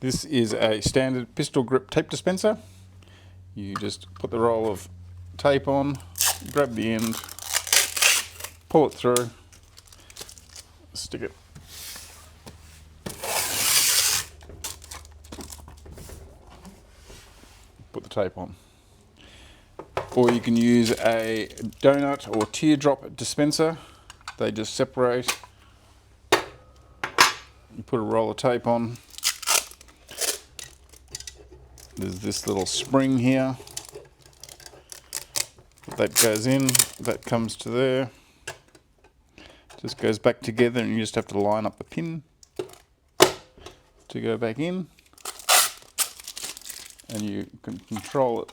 This is a standard pistol grip tape dispenser. You just put the roll of tape on, grab the end, pull it through, stick it. Put the tape on. Or you can use a donut or tear drop dispenser. They just separate. You put a roll of tape on. There's this little spring here. That goes in, that comes to there. Just goes back together and you just have to line up the pin to go back in. And you can control it